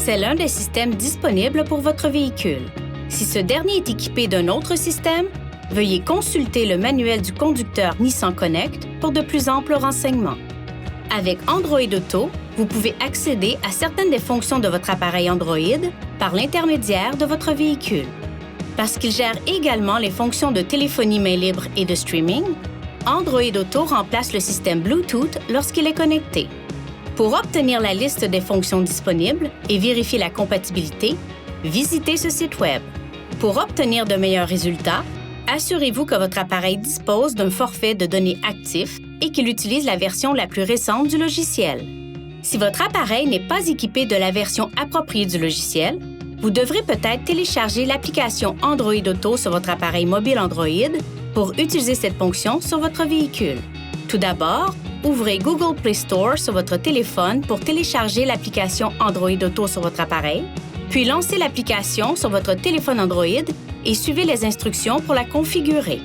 C'est l'un des systèmes disponibles pour votre véhicule. Si ce dernier est équipé d'un autre système, veuillez consulter le manuel du conducteur Nissan Connect pour de plus amples renseignements. Avec Android Auto, vous pouvez accéder à certaines des fonctions de votre appareil Android par l'intermédiaire de votre véhicule. Parce qu'il gère également les fonctions de téléphonie main libre et de streaming, Android Auto remplace le système Bluetooth lorsqu'il est connecté. Pour obtenir la liste des fonctions disponibles et vérifier la compatibilité, visitez ce site Web. Pour obtenir de meilleurs résultats, assurez-vous que votre appareil dispose d'un forfait de données actif et qu'il utilise la version la plus récente du logiciel. Si votre appareil n'est pas équipé de la version appropriée du logiciel, vous devrez peut-être télécharger l'application Android Auto sur votre appareil mobile Android pour utiliser cette fonction sur votre véhicule. Tout d'abord, ouvrez Google Play Store sur votre téléphone pour télécharger l'application Android Auto sur votre appareil, puis lancez l'application sur votre téléphone Android et suivez les instructions pour la configurer.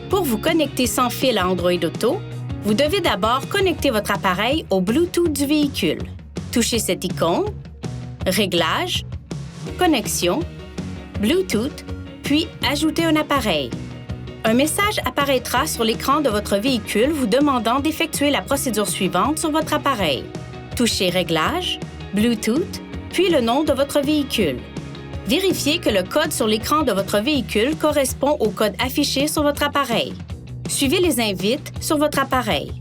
Pour vous connecter sans fil à Android Auto, vous devez d'abord connecter votre appareil au Bluetooth du véhicule. Touchez cette icône, Réglages, Connexion, Bluetooth, puis Ajoutez un appareil. Un message apparaîtra sur l'écran de votre véhicule vous demandant d'effectuer la procédure suivante sur votre appareil. Touchez Réglages, Bluetooth, puis le nom de votre véhicule. Vérifiez que le code sur l'écran de votre véhicule correspond au code affiché sur votre appareil. Suivez les invites sur votre appareil.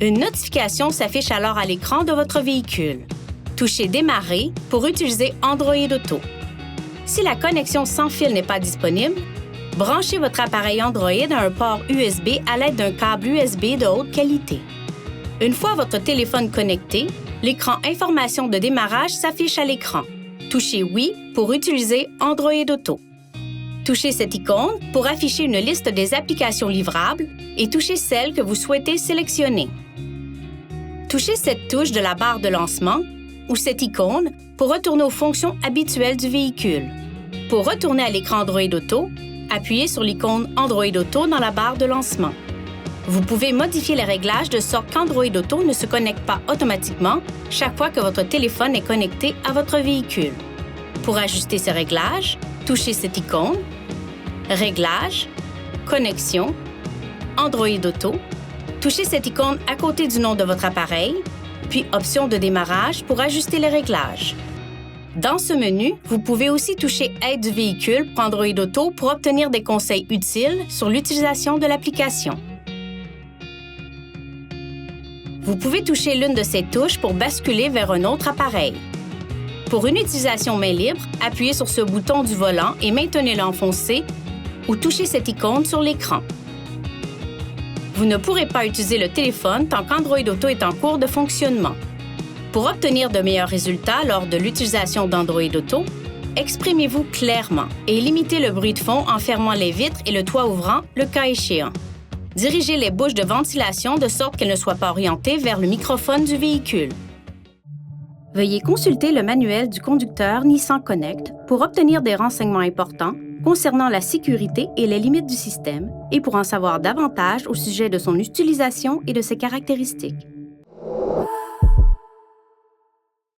Une notification s'affiche alors à l'écran de votre véhicule. Touchez Démarrer pour utiliser Android Auto. Si la connexion sans fil n'est pas disponible, branchez votre appareil Android à un port USB à l'aide d'un câble USB de haute qualité. Une fois votre téléphone connecté, l'écran Information de démarrage s'affiche à l'écran. Touchez Oui pour utiliser Android Auto. Touchez cette icône pour afficher une liste des applications livrables et touchez celle que vous souhaitez sélectionner. Touchez cette touche de la barre de lancement ou cette icône pour retourner aux fonctions habituelles du véhicule. Pour retourner à l'écran Android Auto, appuyez sur l'icône Android Auto dans la barre de lancement. Vous pouvez modifier les réglages de sorte qu'Android Auto ne se connecte pas automatiquement chaque fois que votre téléphone est connecté à votre véhicule. Pour ajuster ces réglages, touchez cette icône, Réglages, Connexion, Android Auto, touchez cette icône à côté du nom de votre appareil, puis Options de démarrage pour ajuster les réglages. Dans ce menu, vous pouvez aussi toucher Aide du véhicule pour Android Auto pour obtenir des conseils utiles sur l'utilisation de l'application. Vous pouvez toucher l'une de ces touches pour basculer vers un autre appareil. Pour une utilisation main libre, appuyez sur ce bouton du volant et maintenez-le enfoncé ou touchez cette icône sur l'écran. Vous ne pourrez pas utiliser le téléphone tant qu'Android Auto est en cours de fonctionnement. Pour obtenir de meilleurs résultats lors de l'utilisation d'Android Auto, exprimez-vous clairement et limitez le bruit de fond en fermant les vitres et le toit ouvrant, le cas échéant. Dirigez les bouches de ventilation de sorte qu'elles ne soient pas orientées vers le microphone du véhicule. Veuillez consulter le manuel du conducteur Nissan Connect pour obtenir des renseignements importants concernant la sécurité et les limites du système et pour en savoir davantage au sujet de son utilisation et de ses caractéristiques.